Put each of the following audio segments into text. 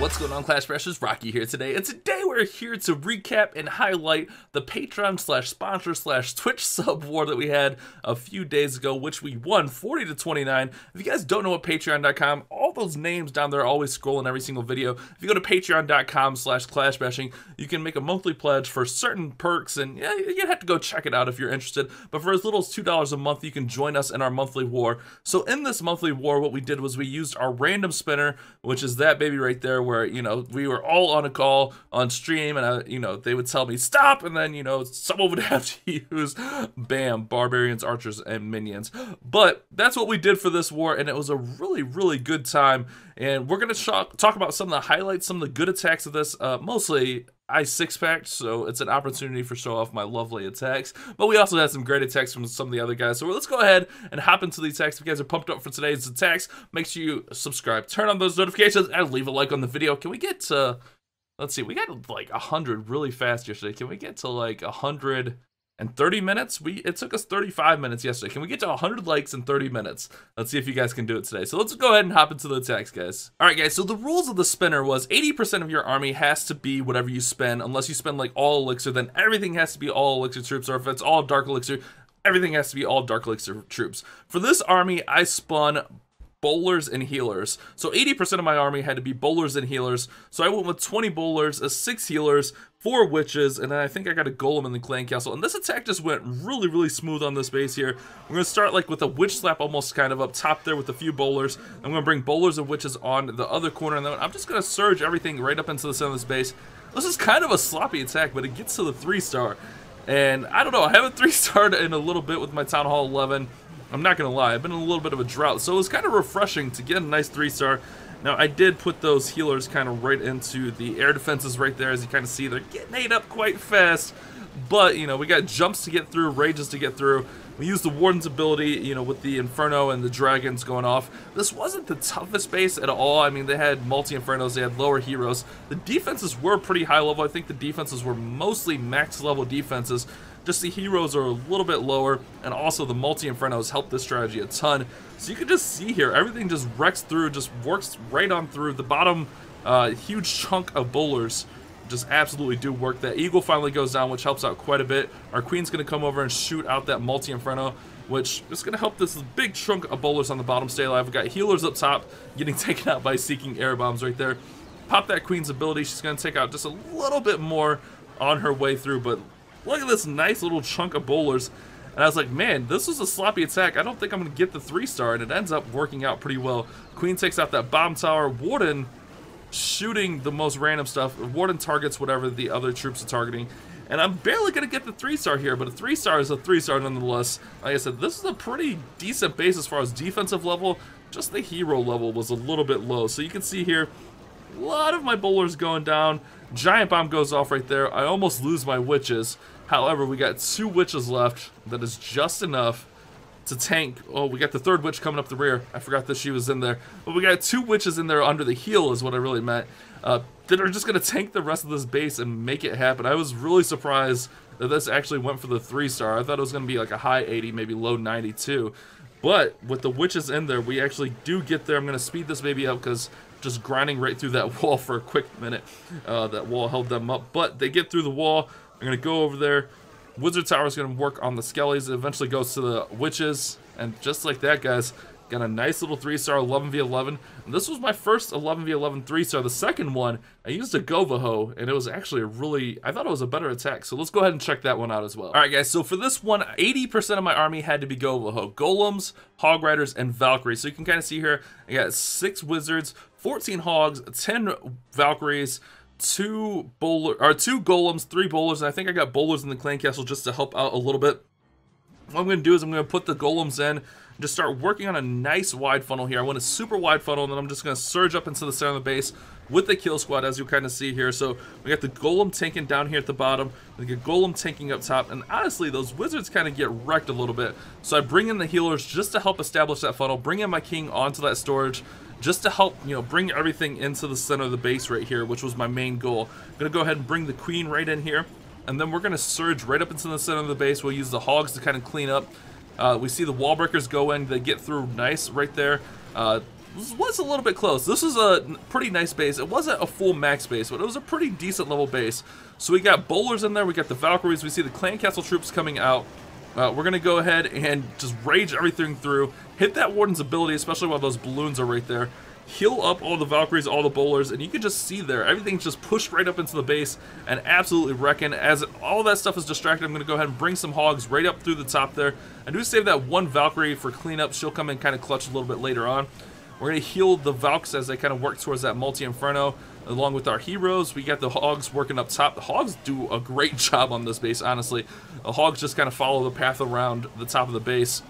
What's going on, Clash Bashers? Rocky here today, and today we're here to recap and highlight the Patreon/sponsor/Twitch sub war that we had a few days ago, which we won 40-29. If you guys don't know what Patreon.com, all those names down there always scroll in every single video. If you go to Patreon.com/ClashBashing, you can make a monthly pledge for certain perks, and yeah, you have to go check it out if you're interested. But for as little as $2 a month, you can join us in our monthly war. So in this monthly war, what we did was we used our random spinner, which is that baby right there, where, you know, we were all on a call on stream, and you know, they would tell me stop, and then, you know, someone would have to use bam, barbarians, archers, and minions. But that's what we did for this war, and it was a really good time. And we're gonna talk about some of the highlights, some of the good attacks of this. Mostly I six-packed, so it's an opportunity for show off my lovely attacks. But we also had some great attacks from some of the other guys. So let's go ahead and hop into the attacks. If you guys are pumped up for today's attacks, make sure you subscribe, turn on those notifications, and leave a like on the video. Can we get to, let's see, we got like 100 really fast yesterday. Can we get to like 130 minutes? It took us 35 minutes yesterday. Can we get to 100 likes in 30 minutes? Let's see if you guys can do it today. So let's go ahead and hop into the attacks, guys. All right, guys, so the rules of the spinner was 80% of your army has to be whatever you spend. Unless you spend like all elixir, then everything has to be all elixir troops, or if it's all dark elixir, everything has to be all dark elixir troops. For this army, I spun bowlers and healers. So 80% of my army had to be bowlers and healers. So I went with 20 bowlers, 6 healers, 4 witches, and then I think I got a golem in the clan castle. And this attack just went really smooth on this base here. We're gonna start like with a witch slap almost kind of up top there with a few bowlers. I'm gonna bring bowlers and witches on the other corner, and then I'm just gonna surge everything right up into the center of this base. This is kind of a sloppy attack, but it gets to the 3-star. And I don't know, I haven't 3-starred in a little bit with my Town Hall 11. I'm not gonna lie, I've been in a little bit of a drought, so it was kind of refreshing to get a nice 3-star. Now, I did put those healers kind of right into the air defenses right there. As you kind of see, they're getting ate up quite fast. But, you know, we got jumps to get through, rages to get through. We used the Warden's ability, you know, with the Inferno and the Dragons going off. This wasn't the toughest base at all. I mean, they had multi-Infernos, they had lower heroes. The defenses were pretty high level. I think the defenses were mostly max level defenses. Just the heroes are a little bit lower, and also the multi-Infernos helped this strategy a ton. So you can just see here, everything just wrecks through, just works right on through. The bottom huge chunk of bowlers just absolutely do work. That eagle finally goes down, which helps out quite a bit. Our queen's going to come over and shoot out that multi-Inferno, which is going to help this big chunk of bowlers on the bottom stay alive. We've got healers up top getting taken out by Seeking Air Bombs right there. Pop that queen's ability. She's going to take out just a little bit more on her way through, but look at this nice little chunk of bowlers. And I was like, man, this was a sloppy attack. I don't think I'm going to get the 3-star, and it ends up working out pretty well. Queen takes out that bomb tower. Warden shooting the most random stuff. Warden targets whatever the other troops are targeting. And I'm barely going to get the 3-star here, but a 3-star is a 3-star nonetheless. Like I said, this is a pretty decent base as far as defensive level. Just the hero level was a little bit low. So you can see here, a lot of my bowlers going down. Giant bomb goes off right there. I almost lose my witches. However, we got 2 witches left. That is just enough to tank. Oh, we got the 3rd witch coming up the rear. I forgot that she was in there. But we got 2 witches in there under the heel is what I really meant. That are just going to tank the rest of this base and make it happen. I was really surprised that this actually went for the 3-star. I thought it was going to be like a high 80, maybe low 92. But with the witches in there, we actually do get there. I'm going to speed this baby up because just grinding right through that wall for a quick minute. That wall held them up. But they get through the wall. I'm going to go over there. Wizard Tower is going to work on the skellies. It eventually goes to the witches. And just like that, guys, got a nice little 3-star 11v11. And this was my first 11v11 3-star. The second one, I used a Govaho, and it was actually a really, I thought it was a better attack. So let's go ahead and check that one out as well. All right, guys, so for this one, 80% of my army had to be Govaho. Golems, Hog Riders, and Valkyries. So you can kind of see here, I got 6 wizards, 14 hogs, 10 Valkyries, 2 golems, 3 bowlers, and I think I got bowlers in the clan castle just to help out a little bit. What I'm going to do is I'm going to put the golems in and just start working on a nice wide funnel here. I want a super wide funnel, and then I'm just going to surge up into the center of the base with the kill squad, as you kind of see here. So we got the golem tanking down here at the bottom, we get golem tanking up top, and honestly, those wizards kind of get wrecked a little bit. So I bring in the healers just to help establish that funnel, bring in my king onto that storage, just to help, you know, bring everything into the center of the base right here, which was my main goal. I'm gonna go ahead and bring the queen right in here, and then we're gonna surge right up into the center of the base. We'll use the hogs to kind of clean up. We see the wall breakers go in, they get through nice right there. was a little bit close. This was a pretty nice base. It wasn't a full max base, but it was a pretty decent level base. So we got bowlers in there, we got the Valkyries, we see the clan castle troops coming out. We're going to go ahead and just rage everything through, hit that warden's ability, especially while those balloons are right there. Heal up all the Valkyries, all the bowlers, and you can just see there, everything's just pushed right up into the base and absolutely wrecking. As all that stuff is distracted, I'm going to go ahead and bring some hogs right up through the top there. I do save that one Valkyrie for cleanup. She'll come in kind of clutch a little bit later on. We're going to heal the Valks as they kind of work towards that multi-inferno. Along with our heroes, we got the hogs working up top. The hogs do a great job on this base, honestly. The hogs just kind of follow the path around the top of the base.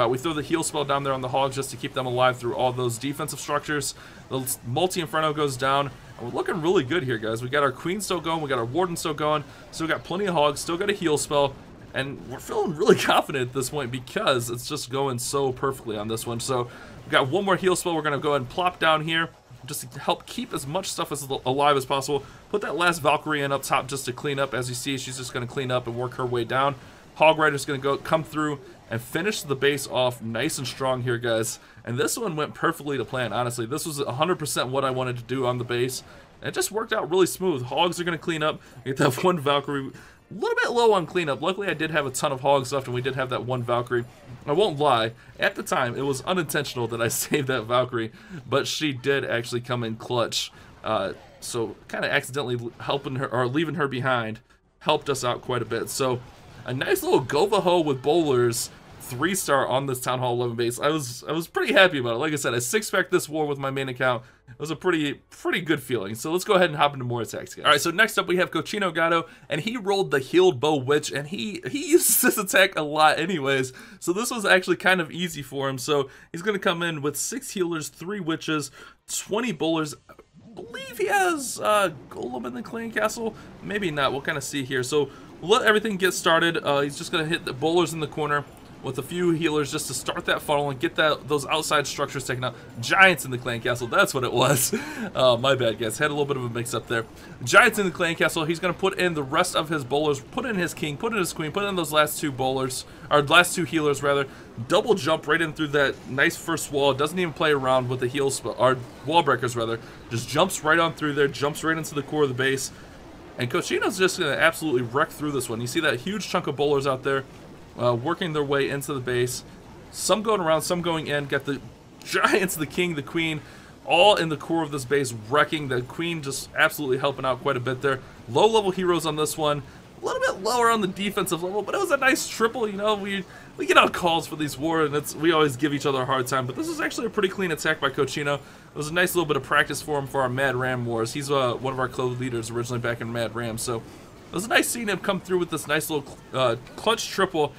We throw the heal spell down there on the hogs just to keep them alive through all those defensive structures. The multi-inferno goes down, and we're looking really good here, guys. We got our queen still going, we got our warden still going, still got plenty of hogs, still got a heal spell, and we're feeling really confident at this point because it's just going so perfectly on this one. So we got one more heal spell we're going to go ahead and plop down here just to help keep as much stuff as alive as possible. Put that last Valkyrie in up top just to clean up. As you see, she's just going to clean up and work her way down. Hog Rider's going to come through and finish the base off nice and strong here, guys. And this one went perfectly to plan, honestly. This was 100% what I wanted to do on the base. And it just worked out really smooth. Hogs are going to clean up. We get that one Valkyrie. A little bit low on cleanup. Luckily, I did have a ton of hogs left, and we did have that one Valkyrie. I won't lie. At the time, it was unintentional that I saved that Valkyrie, but she did actually come in clutch. So kind of accidentally helping her or leaving her behind helped us out quite a bit. So a nice little Govaho with bowlers, 3-star on this Town Hall 11 base. I was pretty happy about it. Like I said, I 6-packed this war with my main account. It was a pretty good feeling. So let's go ahead and hop into more attacks, guys. All right, so next up we have Cochino Gato, and he rolled the Healed Bow Witch, and he uses this attack a lot anyways. So this was actually kind of easy for him. So he's going to come in with 6 healers, 3 witches, 20 bowlers. I believe he has Golem in the clan castle. Maybe not. We'll kind of see here. So we'll let everything get started. He's just going to hit the bowlers in the corner with a few healers just to start that funnel and get those outside structures taken out. Giants in the clan castle, that's what it was. My bad, guys. Had a little bit of a mix-up there. Giants in the clan castle. He's going to put in the rest of his bowlers, put in his king, put in his queen, put in those last 2 bowlers, or last 2 healers, rather. Double jump right in through that nice first wall. Doesn't even play around with the heal spell, or wall breakers, rather. Just jumps right on through there, jumps right into the core of the base. And Cochino's just going to absolutely wreck through this one. You see that huge chunk of bowlers out there. Working their way into the base, some going around, some going in. Got the Giants, the king, the queen, all in the core of this base, wrecking. The queen just absolutely helping out quite a bit there. Low level heroes on this one, a little bit lower on the defensive level, but it was a nice triple. You know, we get out calls for these wars, and we always give each other a hard time, but this is actually a pretty clean attack by Cochino. It was a nice little bit of practice for him for our Mad Ram wars. He's one of our clone leaders originally back in Mad Ram, so it was nice seeing him come through with this nice little clutch triple.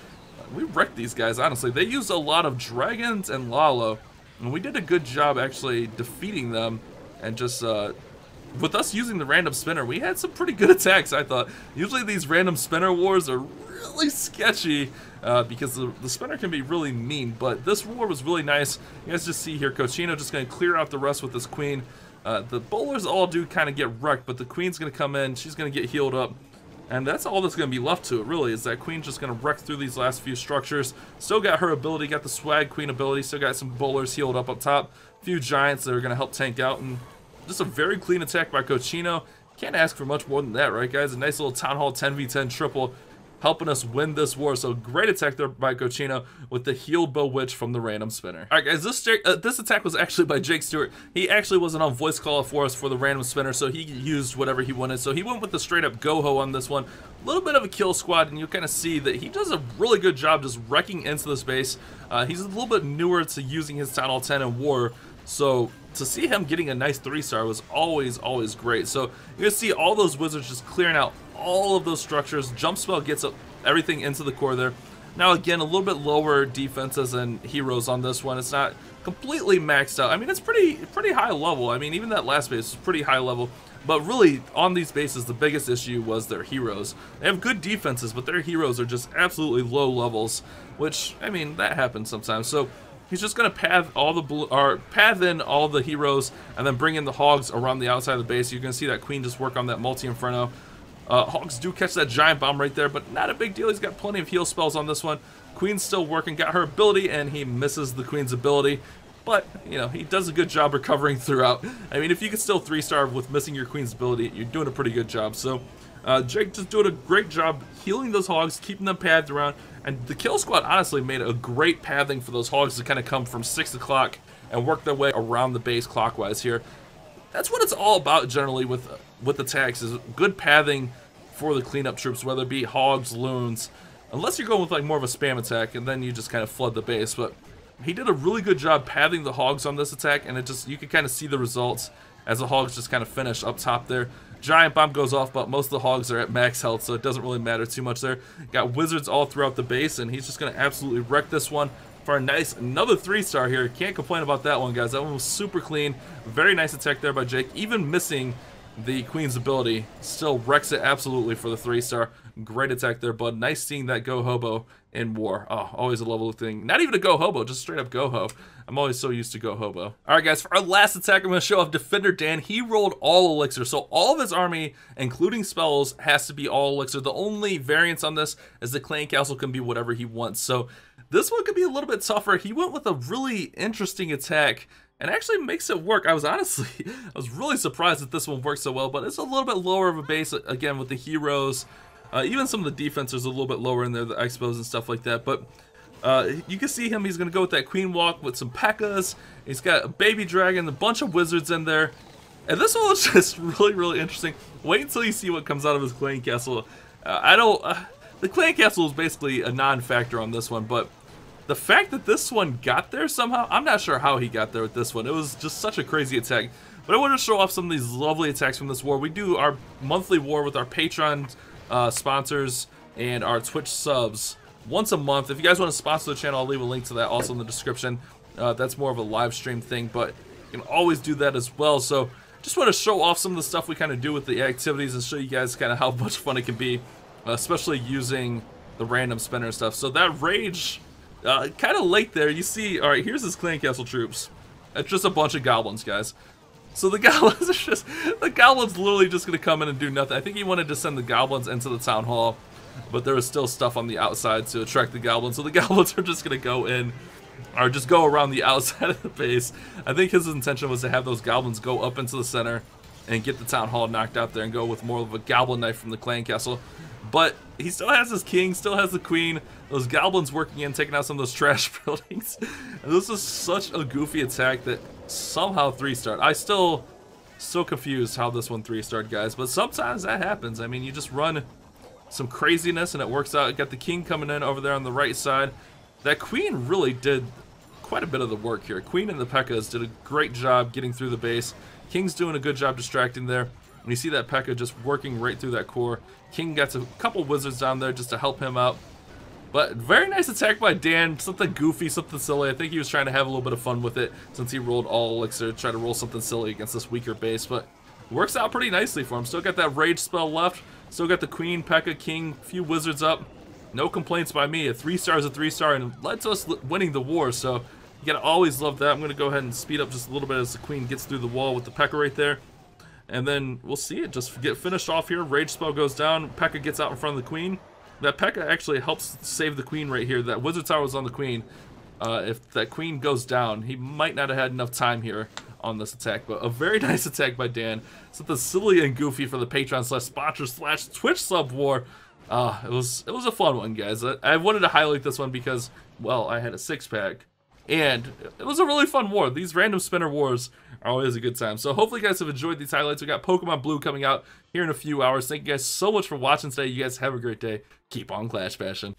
We wrecked these guys, honestly. They used a lot of dragons and Lalo, and we did a good job actually defeating them. And just with us using the random spinner, we had some pretty good attacks, I thought. Usually these random spinner wars are really sketchy because the spinner can be really mean, but this war was really nice. You guys just see here, Cochino just going to clear out the rest with this queen. The bowlers all do kind of get wrecked, but the queen's going to come in. She's going to get healed up. And that's all that's going to be left to it, really, is that queen just going to wreck through these last few structures. Still got her ability, got the swag queen ability, still got some bowlers healed up top. A few giants that are going to help tank out, and just a very clean attack by Cochino. Can't ask for much more than that, right, guys? A nice little Town Hall 10v10 triple, helping us win this war. So great attack there by Cochino with the Healed Bow Witch from the random spinner. All right, guys, this attack was actually by Jake Stewart. He actually wasn't on voice call for us for the random spinner, so he used whatever he wanted. So he went with the straight up Goho on this one. A little bit of a kill squad, and you'll kind of see that he does a really good job just wrecking into the space. He's a little bit newer to using his Town Hall 10 in war, so to see him getting a nice 3-star was always great. So you're gonna see all those wizards just clearing out all of those structures. Jump spell gets everything into the core there. Now again, a little bit lower defenses and heroes on this one. It's not completely maxed out. I mean, it's pretty high level. I mean, even that last base is pretty high level. But really, on these bases, the biggest issue was their heroes. They have good defenses, but their heroes are just absolutely low levels, which, I mean, that happens sometimes. So he's just going to path in all the heroes and then bring in the hogs around the outside of the base. You're going to see that queen just work on that multi-inferno. Hogs do catch that giant bomb right there, but not a big deal. He's got plenty of heal spells on this one. Queen's still working, got her ability, and he misses the queen's ability. but, you know, he does a good job recovering throughout. I mean, if you can still 3-star with missing your queen's ability, you're doing a pretty good job. So, Jake just doing a great job healing those hogs, keeping them pathed around, and the kill squad honestly made a great pathing for those hogs to kind of come from 6 o'clock and work their way around the base clockwise here. That's what it's all about generally with attacks, is good pathing for the cleanup troops, whether it be hogs, loons, unless you're going with like more of a spam attack, and then you just kind of flood the base. But he did a really good job pathing the hogs on this attack, and it just, you can kind of see the results as the hogs just kind of finish up top there. Giant bomb goes off, but most of the hogs are at max health, so it doesn't really matter too much there. Got wizards all throughout the base, and he's just going to absolutely wreck this one for a nice, another 3-star here. Can't complain about that one, guys. That one was super clean. Very nice attack there by Jake. Even missing the queen's ability, still wrecks it absolutely for the 3-star. Great attack there, bud. Nice seeing that go hobo in war. Oh, always a level thing. Not even a go hobo, just straight up go ho. I'm always so used to go hobo. All right, guys, for our last attack, I'm going to show off Defender Dan. He rolled all elixir, so all of his army, including spells, has to be all elixir. The only variance on this is the clan castle can be whatever he wants. So this one could be a little bit tougher. He went with a really interesting attack and actually makes it work. I was really surprised that this one worked so well, but it's a little bit lower of a base, again, with the heroes. Even some of the defense is a little bit lower in there, the expos and stuff like that. But you can see him, he's going to go with that queen walk with some P.E.K.K.A.s. He's got a baby dragon, a bunch of wizards in there. And this one was just really, really interesting. Wait until you see what comes out of his clan castle. The clan castle is basically a non-factor on this one, but the fact that this one got there somehow, I'm not sure how he got there with this one. It was just such a crazy attack. But I want to show off some of these lovely attacks from this war. We do our monthly war with our Patreon sponsors and our Twitch subs once a month. If you guys want to sponsor the channel, I'll leave a link to that also in the description. That's more of a live stream thing, but you can always do that as well. So just want to show off some of the stuff we kind of do with the activities and show you guys kind of how much fun it can be, especially using the random spinner and stuff. So that rage, kind of late there, you see, all right, here's his clan castle troops. It's just a bunch of goblins, guys. So the goblins are just, the goblins literally just going to come in and do nothing. I think he wanted to send the goblins into the town hall, but there was still stuff on the outside to attract the goblins. So the goblins are just going to go in, or just go around the outside of the base. I think his intention was to have those goblins go up into the center and get the town hall knocked out there and go with more of a goblin knife from the clan castle. But he still has his king, still has the queen, those goblins working in, taking out some of those trash buildings. And this is such a goofy attack that somehow 3-starred. I still so confused how this one 3-starred, guys. But sometimes that happens. I mean, you just run some craziness and it works out. You got the king coming in over there on the right side. That queen really did quite a bit of the work here. Queen and the P.E.K.K.A.s did a great job getting through the base. King's doing a good job distracting there. And you see that P.E.K.K.A. just working right through that core. King gets a couple wizards down there just to help him out. But very nice attack by Dan. Something goofy, something silly. I think he was trying to have a little bit of fun with it since he rolled all elixir. Try to roll something silly against this weaker base. But works out pretty nicely for him. Still got that rage spell left. Still got the queen, P.E.K.K.A., king, few wizards up. No complaints by me. A 3-star is a 3-star and led to us winning the war. So you gotta always love that. I'm gonna go ahead and speed up just a little bit as the queen gets through the wall with the P.E.K.K.A. right there. And then we'll see it just get finished off here. Rage spell goes down. P.E.K.K.A. gets out in front of the queen. That P.E.K.K.A. actually helps save the queen right here. That wizard tower was on the queen. If that queen goes down, he might not have had enough time here on this attack. But a very nice attack by Dan. Something silly and goofy for the Patreon/sponsor/Twitch sub war. It was a fun one, guys. I wanted to highlight this one because, well, I had a 6-pack. And it was a really fun war. These random spinner wars are always a good time. So hopefully you guys have enjoyed these highlights. We got Pokemon Blue coming out here in a few hours. Thank you guys so much for watching today. You guys have a great day. Keep on Clash Passion.